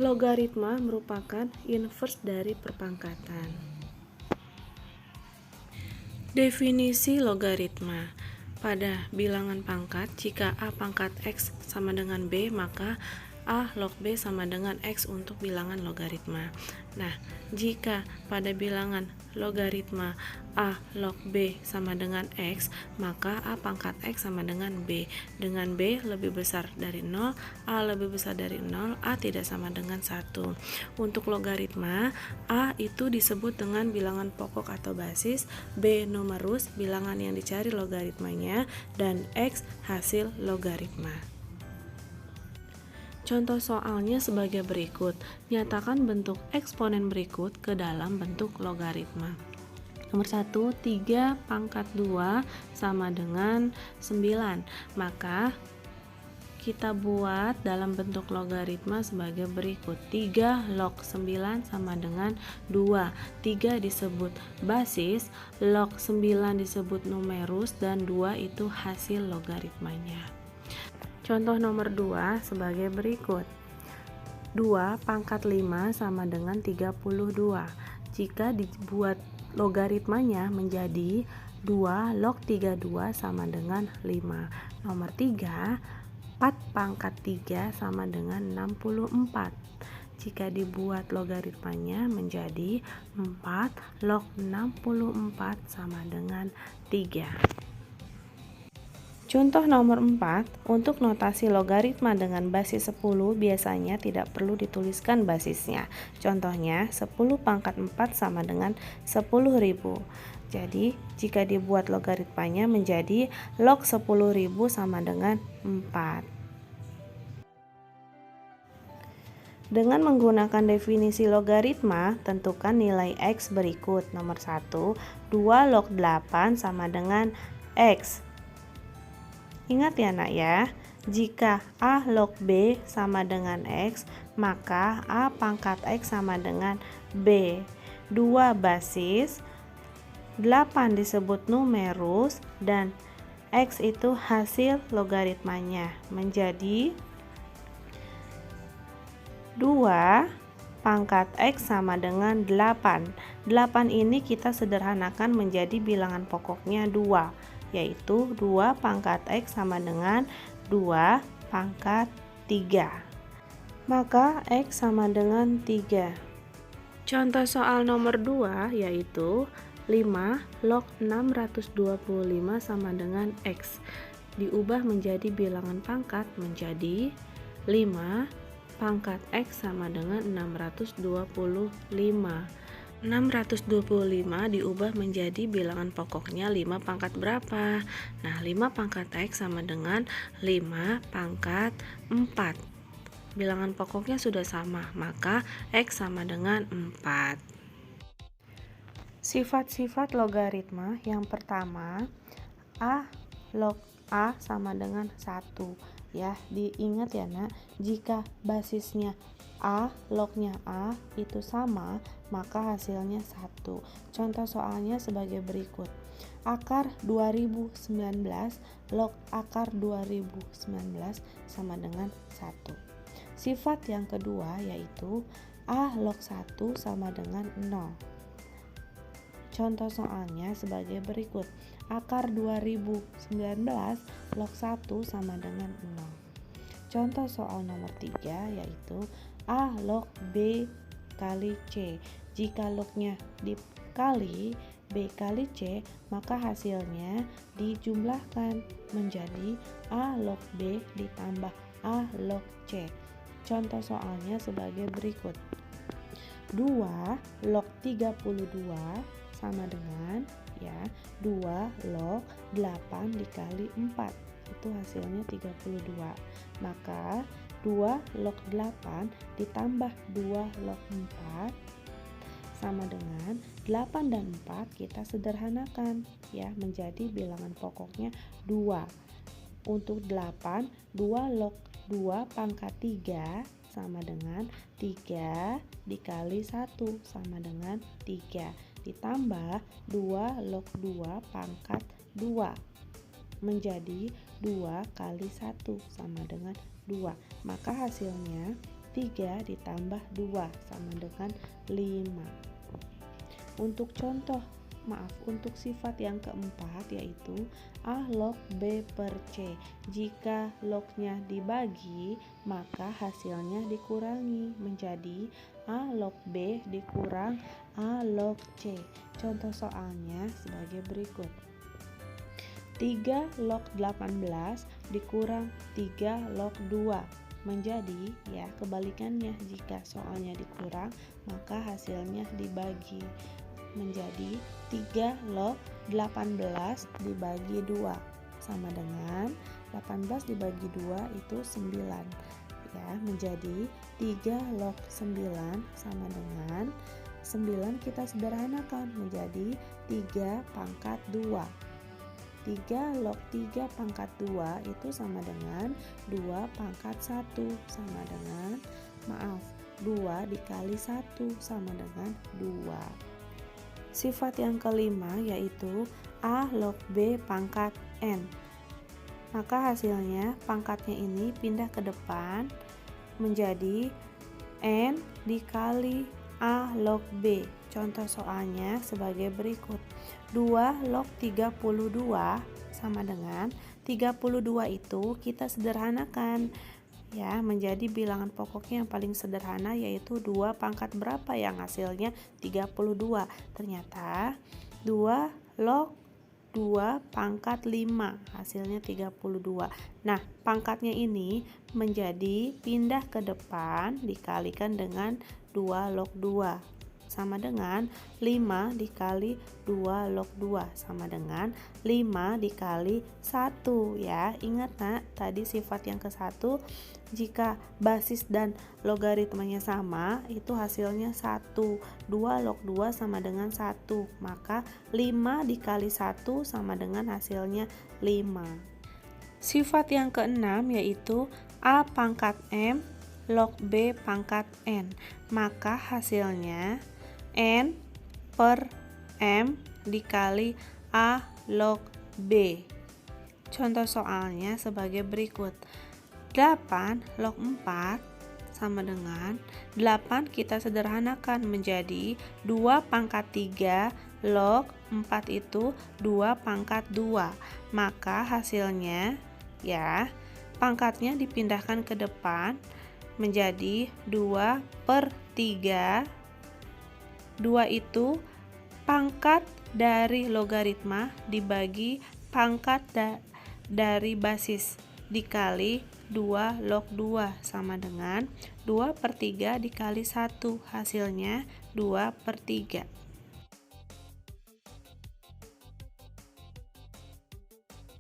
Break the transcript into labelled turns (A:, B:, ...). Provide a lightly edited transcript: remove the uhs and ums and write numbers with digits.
A: Logaritma merupakan inverse dari perpangkatan. Definisi logaritma. Pada bilangan pangkat, jika A pangkat X sama dengan B, maka A log B sama dengan X untuk bilangan logaritma. Nah, jika pada bilangan logaritma A log B sama dengan X, maka A pangkat X sama dengan B. Dengan B lebih besar dari 0, A lebih besar dari 0, A tidak sama dengan 1. Untuk logaritma, A itu disebut dengan bilangan pokok atau basis, B numerus, bilangan yang dicari logaritmanya, dan X hasil logaritma. Contoh soalnya sebagai berikut. Nyatakan bentuk eksponen berikut ke dalam bentuk logaritma. Nomor 1, 3 pangkat 2 sama dengan 9. Maka kita buat dalam bentuk logaritma sebagai berikut. 3 log 9 sama dengan 2. 3 disebut basis, log 9 disebut numerus, dan 2 itu hasil logaritmanya. Contoh nomor 2 sebagai berikut. 2 pangkat 5 sama dengan 32. Jika dibuat logaritmanya menjadi 2 log 32 sama dengan 5. Nomor 3, 4 pangkat 3 sama dengan 64. Jika dibuat logaritmanya menjadi 4 log 64 sama dengan 3. Contoh nomor 4, untuk notasi logaritma dengan basis 10 biasanya tidak perlu dituliskan basisnya. Contohnya 10 pangkat 4 sama dengan 10.000. Jadi jika dibuat logaritmanya menjadi log 10.000 sama dengan 4. Dengan menggunakan definisi logaritma, tentukan nilai X berikut. Nomor 1, 2 log 8 sama dengan X. Ingat ya nak ya, jika A log B sama dengan X, maka A pangkat X sama dengan B. 2 basis, 8 disebut numerus, dan X itu hasil logaritmanya menjadi 2 pangkat X sama dengan 8. 8 ini kita sederhanakan menjadi bilangan pokoknya 2. Yaitu 2 pangkat X sama dengan 2 pangkat 3. Maka X sama dengan 3. Contoh soal nomor 2 yaitu 5 log 625 sama dengan X. Diubah menjadi bilangan pangkat menjadi 5 pangkat X sama dengan 625. 625 diubah menjadi bilangan pokoknya 5 pangkat berapa? Nah, 5 pangkat X sama dengan 5 pangkat 4. Bilangan pokoknya sudah sama, maka X sama dengan 4. Sifat-sifat logaritma yang pertama, A log A sama dengan 1. Ya, diingat ya nak, jika basisnya A, lognya A itu sama, maka hasilnya 1. Contoh soalnya sebagai berikut. Akar 2019 log akar 2019 sama dengan 1. Sifat yang kedua yaitu A log 1 sama dengan 0. Contoh soalnya sebagai berikut. Akar 2019 log 1 sama dengan 0. Contoh soal nomor 3 yaitu A log B kali C. Jika lognya dikali B kali C, maka hasilnya dijumlahkan menjadi A log B ditambah A log C. Contoh soalnya sebagai berikut. 2 log 32 sama dengan 2 log 8 dikali 4. Itu hasilnya 32. Maka 2 log 8 ditambah 2 log 4 sama dengan 8 dan 4 kita sederhanakan ya menjadi bilangan pokoknya 2. Untuk 8, 2 log 2 pangkat 3 sama dengan 3 dikali 1 sama dengan 3 ditambah 2 log 2 pangkat 2 menjadi 2 kali 1 sama dengan 2. Maka hasilnya 3 ditambah 2 sama dengan 5. Untuk sifat yang keempat yaitu A log B per C. Jika lognya dibagi, maka hasilnya dikurangi menjadi A log B dikurang A log C. Contoh soalnya sebagai berikut. 3 log 18 dikurang 3 log 2 menjadi, ya kebalikannya, jika soalnya dikurang maka hasilnya dibagi menjadi 3 log 18 dibagi 2 sama dengan 18 dibagi 2 itu 9, ya, menjadi 3 log 9 sama dengan 9 kita sederhanakan menjadi 3 pangkat 2. 3 log 3 pangkat 2 itu sama dengan 2 pangkat 1 sama dengan 2 dikali 1 sama dengan 2. Sifat yang kelima yaitu A log B pangkat N. Maka hasilnya pangkatnya ini pindah ke depan menjadi N dikali A log B. Contoh soalnya sebagai berikut. 2 log 32 sama dengan 32 itu kita sederhanakan, ya, menjadi bilangan pokoknya yang paling sederhana yaitu 2 pangkat berapa yang hasilnya 32. Ternyata 2 log 2 pangkat 5 hasilnya 32. Nah, pangkatnya ini menjadi pindah ke depan dikalikan dengan 2 log 2 sama dengan 5 dikali 2 log 2 sama dengan 5 dikali 1, ya. Ingat nak, tadi sifat yang ke-1 jika basis dan logaritmanya sama itu hasilnya 1. 2 log 2 sama dengan 1, maka 5 dikali 1 sama dengan hasilnya 5. Sifat yang keenam yaitu A pangkat M log B pangkat N. Maka hasilnya N per M dikali A log B. Contoh soalnya sebagai berikut. 8 log 4 sama dengan 8 kita sederhanakan menjadi 2 pangkat 3 log 4 itu 2 pangkat 2. Maka hasilnya, ya, pangkatnya dipindahkan ke depan menjadi 2 per 3. 2 itu pangkat dari logaritma dibagi pangkat dari basis dikali 2 log 2 sama dengan 2 per 3 dikali 1 hasilnya 2 per 3.